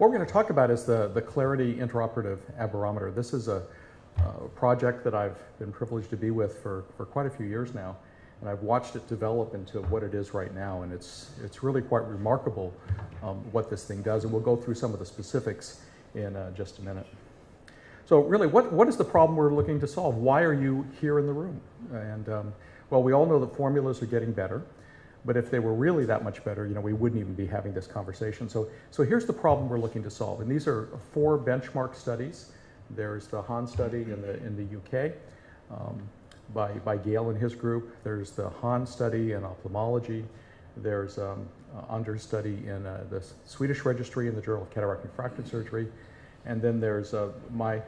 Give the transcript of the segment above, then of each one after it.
What we're going to talk about is the Clarity Interoperative Aberrometer. This is a project that I've been privileged to be with for quite a few years now, and I've watched it develop into what it is right now, and it's really quite remarkable what this thing does, and we'll go through some of the specifics in just a minute. So really, what is the problem we're looking to solve? Why are you here in the room? And well, we all know that formulas are getting better. But if they were really that much better, we wouldn't even be having this conversation. So here's the problem we're looking to solve. And these are 4 benchmark studies. There's the Han study in the UK by Gale and his group. There's the Han study in ophthalmology. There's Anders study in the Swedish registry in the Journal of Cataract and Refractive Surgery. And then there's my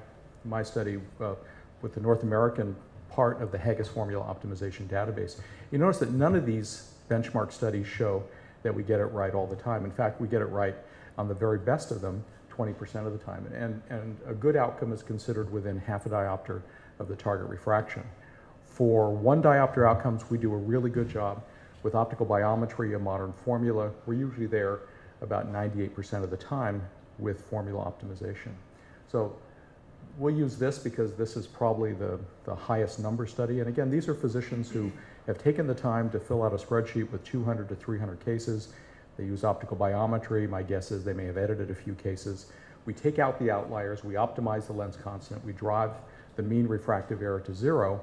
study with the North American part of the HOLOS formula optimization database. You notice that none of these benchmark studies show that we get it right all the time. In fact, we get it right on the very best of them 20% of the time. And a good outcome is considered within half a diopter of the target refraction. For 1 diopter outcomes, we do a really good job. With optical biometry, a modern formula, we're usually there about 98% of the time with formula optimization. So we'll use this because this is probably the highest number study. And again, these are physicians who have taken the time to fill out a spreadsheet with 200 to 300 cases. They use optical biometry. My guess is they may have edited a few cases. We take out the outliers, we optimize the lens constant, we drive the mean refractive error to 0,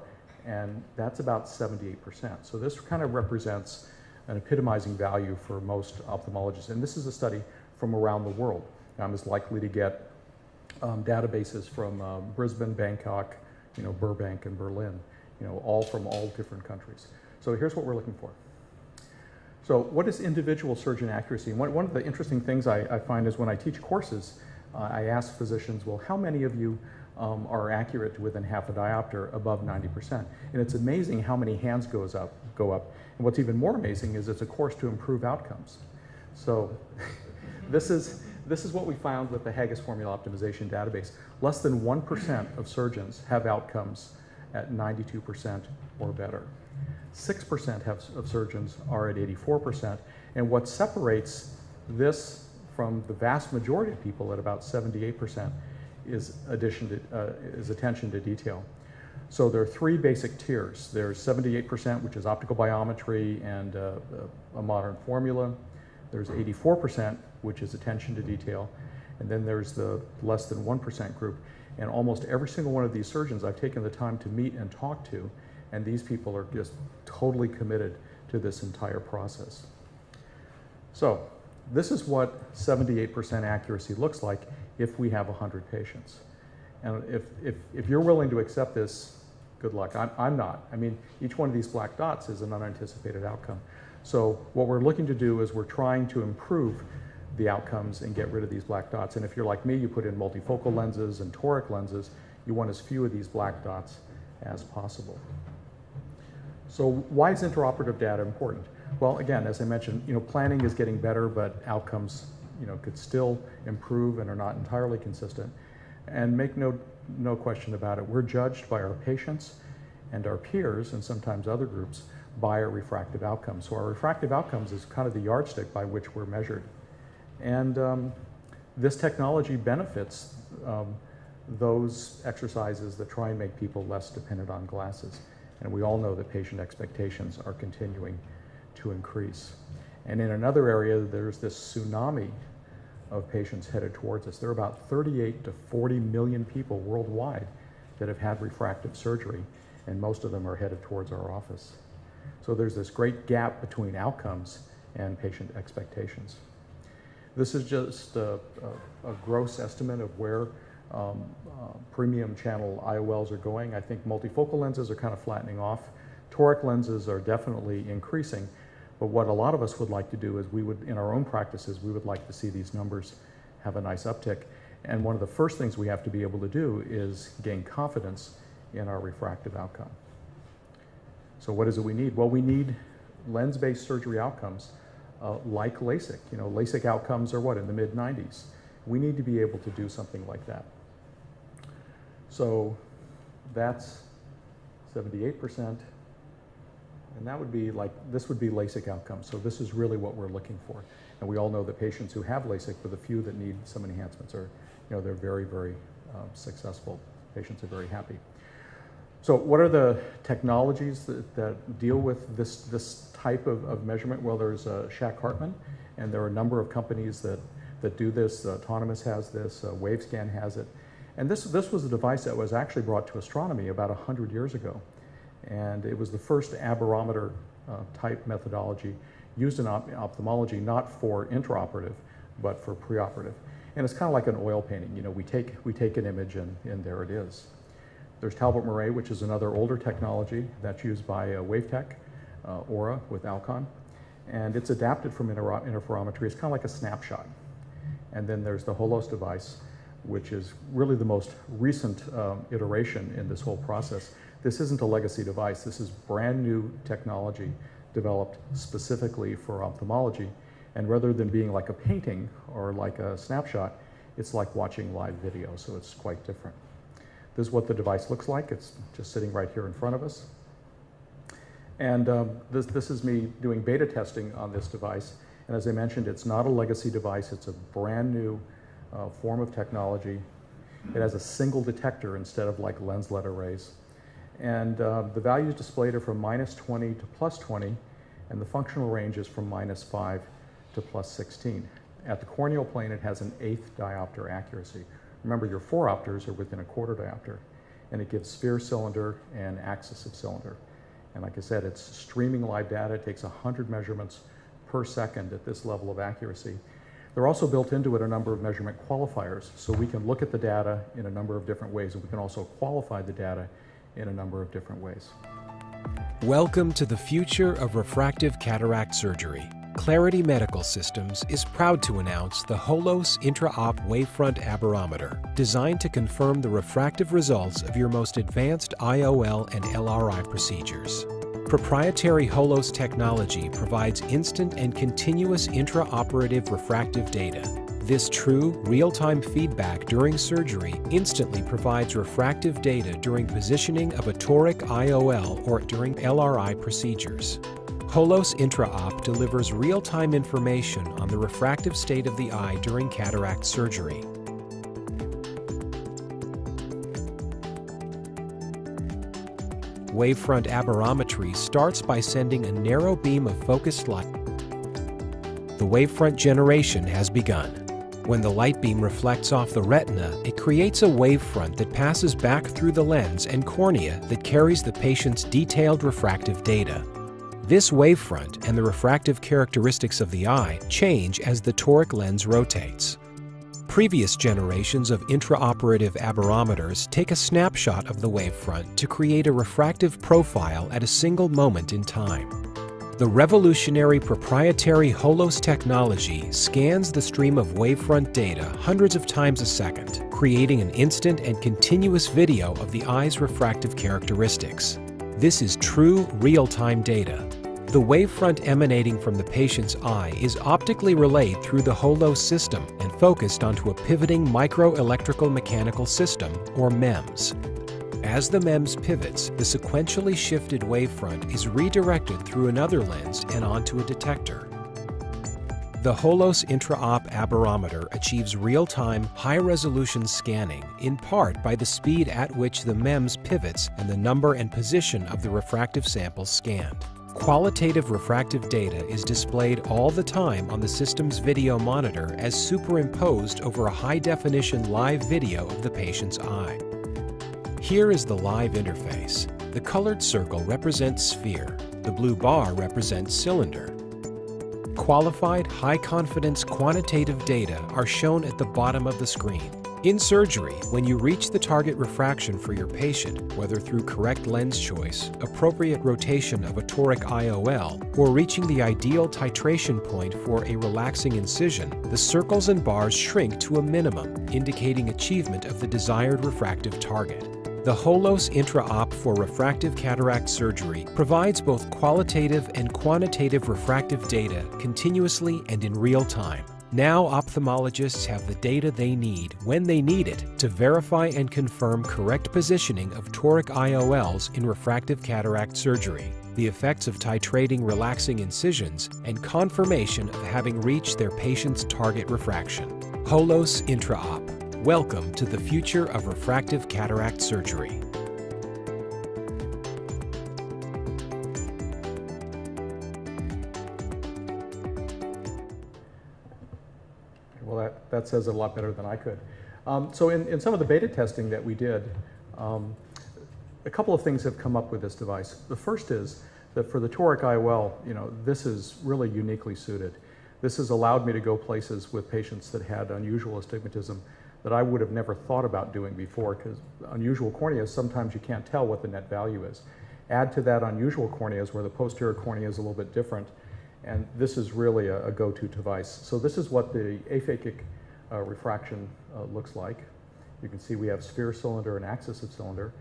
and that's about 78%. So this kind of represents an epitomizing value for most ophthalmologists. And this is a study from around the world. I'm as likely to get databases from Brisbane, Bangkok, Burbank, and Berlin. All from all different countries. So here's what we're looking for. So what is individual surgeon accuracy? And one of the interesting things I find is when I teach courses, I ask physicians, well, how many of you are accurate to within half a diopter above 90%? And it's amazing how many hands go up. And what's even more amazing is it's a course to improve outcomes. So this is what we found with the HOLOS formula optimization database. Less than 1% of surgeons have outcomes at 92% or better. 6% of surgeons are at 84%, and what separates this from the vast majority of people at about 78% is attention to detail. So there are 3 basic tiers. There's 78%, which is optical biometry and a modern formula. There's 84%, which is attention to detail, and then there's the less than 1% group. And almost every single one of these surgeons I've taken the time to meet and talk to, and these people are just totally committed to this entire process. So this is what 78% accuracy looks like if we have 100 patients. And if you're willing to accept this, good luck. I'm not. I mean, each one of these black dots is an unanticipated outcome. So what we're looking to do is we're trying to improve the outcomes and get rid of these black dots. And if you're like me, you put in multifocal lenses and toric lenses, you want as few of these black dots as possible. So why is interoperative data important? Well, again, as I mentioned, planning is getting better, but outcomes, could still improve and are not entirely consistent. And make no question about it, we're judged by our patients and our peers, and sometimes other groups, by our refractive outcomes. So our refractive outcomes is kind of the yardstick by which we're measured. And this technology benefits those exercises that try and make people less dependent on glasses. And we all know that patient expectations are continuing to increase. And in another area, there's this tsunami of patients headed towards us. There are about 38 to 40 million people worldwide that have had refractive surgery, and most of them are headed towards our office. So there's this great gap between outcomes and patient expectations. This is just a gross estimate of where premium channel IOLs are going. I think multifocal lenses are kind of flattening off. Toric lenses are definitely increasing. But what a lot of us would like to do is in our own practices, we would like to see these numbers have a nice uptick. And one of the first things we have to be able to do is gain confidence in our refractive outcome. So what is it we need? Well, we need lens-based surgery outcomes like LASIK. LASIK outcomes are what, in the mid-90s? We need to be able to do something like that. So that's 78%. And that would be this would be LASIK outcomes. So this is really what we're looking for. And we all know that patients who have LASIK, for the few that need some enhancements, are, they're very, very successful. Patients are very happy. So what are the technologies that deal with this type of measurement? Well, there's Shack Hartman, and there are a number of companies that do this. Autonomous has this, Wavescan has it. And this was a device that was actually brought to astronomy about 100 years ago. And it was the first aberrometer type methodology used in ophthalmology, not for intraoperative, but for preoperative. And it's kind of like an oil painting. We take an image and there it is. There's Talbot-Murray, which is another older technology that's used by WaveTech, Aura with Alcon. And it's adapted from interferometry. It's kind of like a snapshot. And then there's the HOLOS device, which is really the most recent iteration in this whole process. This isn't a legacy device. This is brand new technology developed specifically for ophthalmology. And rather than being like a painting or like a snapshot, it's like watching live video, so it's quite different. This is what the device looks like. It's just sitting right here in front of us. And this is me doing beta testing on this device. And as I mentioned, it's not a legacy device. It's a brand new form of technology. It has a single detector instead of like lens-led arrays. And the values displayed are from -20 to +20, and the functional range is from -5 to +16. At the corneal plane, it has an 1/8 diopter accuracy. Remember, your 4 opters are within a 1/4 diopter, and it gives sphere cylinder and axis of cylinder. And like I said, it's streaming live data. It takes 100 measurements per second at this level of accuracy. There are also built into it a number of measurement qualifiers, so we can look at the data in a number of different ways, and we can also qualify the data in a number of different ways. Welcome to the future of refractive cataract surgery. Clarity Medical Systems is proud to announce the HOLOS Intra-Op Wavefront Aberrometer, designed to confirm the refractive results of your most advanced IOL and LRI procedures. Proprietary HOLOS technology provides instant and continuous intraoperative refractive data. This true, real-time feedback during surgery instantly provides refractive data during positioning of a toric IOL or during LRI procedures. HOLOS Intra-Op delivers real-time information on the refractive state of the eye during cataract surgery. Wavefront aberrometry starts by sending a narrow beam of focused light. The wavefront generation has begun. When the light beam reflects off the retina, it creates a wavefront that passes back through the lens and cornea that carries the patient's detailed refractive data. This wavefront and the refractive characteristics of the eye change as the toric lens rotates. Previous generations of intraoperative aberrometers take a snapshot of the wavefront to create a refractive profile at a single moment in time. The revolutionary proprietary HOLOS technology scans the stream of wavefront data hundreds of times a second, creating an instant and continuous video of the eye's refractive characteristics. This is true real-time data. The wavefront emanating from the patient's eye is optically relayed through the HOLOS system and focused onto a pivoting microelectrical mechanical system, or MEMS. As the MEMS pivots, the sequentially shifted wavefront is redirected through another lens and onto a detector. The HOLOS Intra-Op Aberrometer achieves real-time, high-resolution scanning, in part by the speed at which the MEMS pivots and the number and position of the refractive samples scanned. Qualitative refractive data is displayed all the time on the system's video monitor as superimposed over a high-definition live video of the patient's eye. Here is the live interface. The colored circle represents sphere. The blue bar represents cylinder. Qualified, high-confidence quantitative data are shown at the bottom of the screen. In surgery, when you reach the target refraction for your patient, whether through correct lens choice, appropriate rotation of a toric IOL, or reaching the ideal titration point for a relaxing incision, the circles and bars shrink to a minimum, indicating achievement of the desired refractive target. The HOLOS Intra-Op for refractive cataract surgery provides both qualitative and quantitative refractive data continuously and in real time. Now ophthalmologists have the data they need when they need it to verify and confirm correct positioning of toric IOLs in refractive cataract surgery. the effects of titrating relaxing incisions, and confirmation of having reached their patient's target refraction. HOLOS Intra-Op. Welcome to the future of refractive cataract surgery. Well, that says it a lot better than I could. So in some of the beta testing that we did, a couple of things have come up with this device. The first is that for the toric IOL, this is really uniquely suited. This has allowed me to go places with patients that had unusual astigmatism that I would have never thought about doing before, because unusual corneas, sometimes you can't tell what the net value is. Add to that unusual corneas where the posterior cornea is a little bit different, and this is really a go-to device. So this is what the aphakic refraction looks like. You can see we have sphere cylinder and axis of cylinder.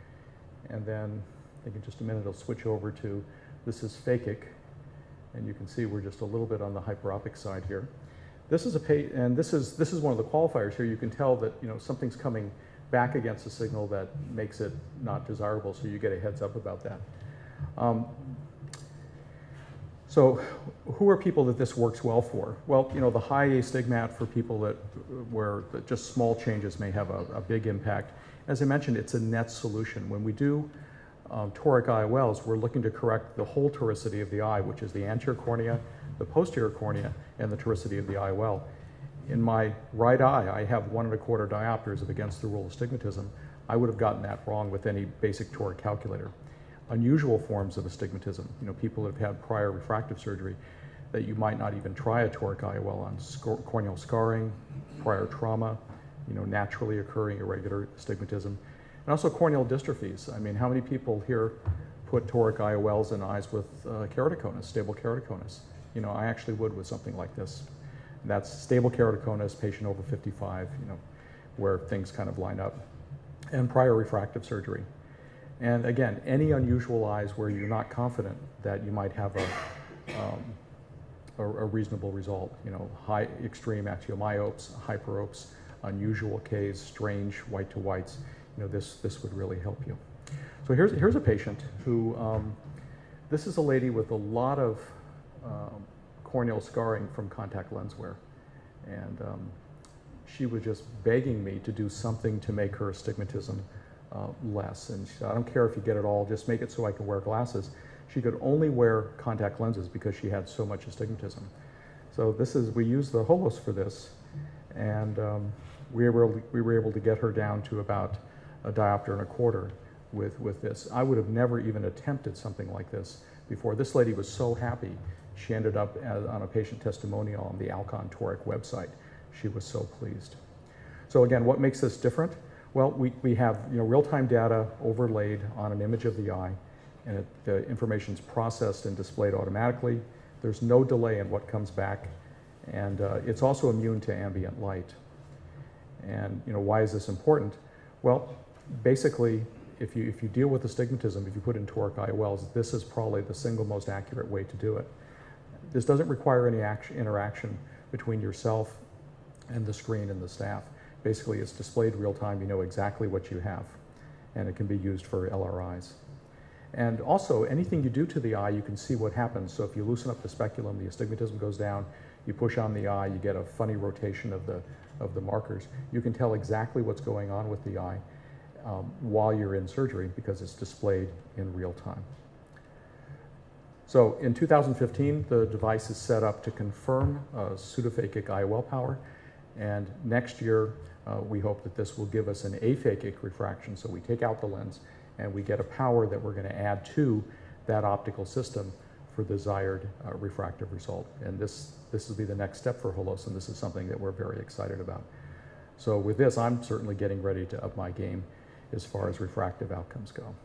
And then I think in just a minute it'll switch over to, this is phakic. And you can see we're just a little bit on the hyperopic side here. This is this is one of the qualifiers here. You can tell that something's coming back against the signal that makes it not desirable, so you get a heads up about that. So who are people that this works well for? Well, the high astigmat for people where just small changes may have a big impact. As I mentioned, it's a net solution. When we do toric IOLs, we're looking to correct the whole toricity of the eye, which is the anterior cornea, the posterior cornea, and the toricity of the IOL. In my right eye, I have 1 1/4 diopters of against the rule astigmatism. I would have gotten that wrong with any basic toric calculator. Unusual forms of astigmatism, people that have had prior refractive surgery, that you might not even try a toric IOL on, corneal scarring, prior trauma, naturally occurring irregular astigmatism, and also corneal dystrophies. I mean, how many people here put toric IOLs in eyes with keratoconus, stable keratoconus? I actually would with something like this. And that's stable keratoconus, patient over 55, where things kind of line up, and prior refractive surgery. And again, any unusual eyes where you're not confident that you might have a reasonable result, high extreme axiomyopes, hyperopes, unusual Ks, strange white to whites, this would really help you. So here's a patient who, this is a lady with a lot of corneal scarring from contact lens wear. And she was just begging me to do something to make her astigmatism less. And she said, I don't care if you get it all, just make it so I can wear glasses. She could only wear contact lenses because she had so much astigmatism. So we used the HOLOS for this, and we were able to get her down to about 1 1/4 diopters with this. I would have never even attempted something like this before. This lady was so happy. She ended up on a patient testimonial on the Alcon Toric website. She was so pleased. So again, what makes this different? Well, we have real-time data overlaid on an image of the eye, and the information's processed and displayed automatically. There's no delay in what comes back, and it's also immune to ambient light. And why is this important? Well, basically, if you deal with astigmatism, if you put in toric IOLs, this is probably the single most accurate way to do it. This doesn't require any interaction between yourself and the screen and the staff. Basically, it's displayed real time. You know exactly what you have, and it can be used for LRIs. And also, anything you do to the eye, you can see what happens. So if you loosen up the speculum, the astigmatism goes down. You push on the eye, you get a funny rotation of the markers. You can tell exactly what's going on with the eye while you're in surgery because it's displayed in real time. So in 2015, the device is set up to confirm pseudophakic IOL power, and next year we hope that this will give us an aphakic refraction. So we take out the lens and we get a power that we're going to add to that optical system for the desired refractive result. And this will be the next step for HOLOS, and this is something that we're very excited about. So with this, I'm certainly getting ready to up my game as far as refractive outcomes go.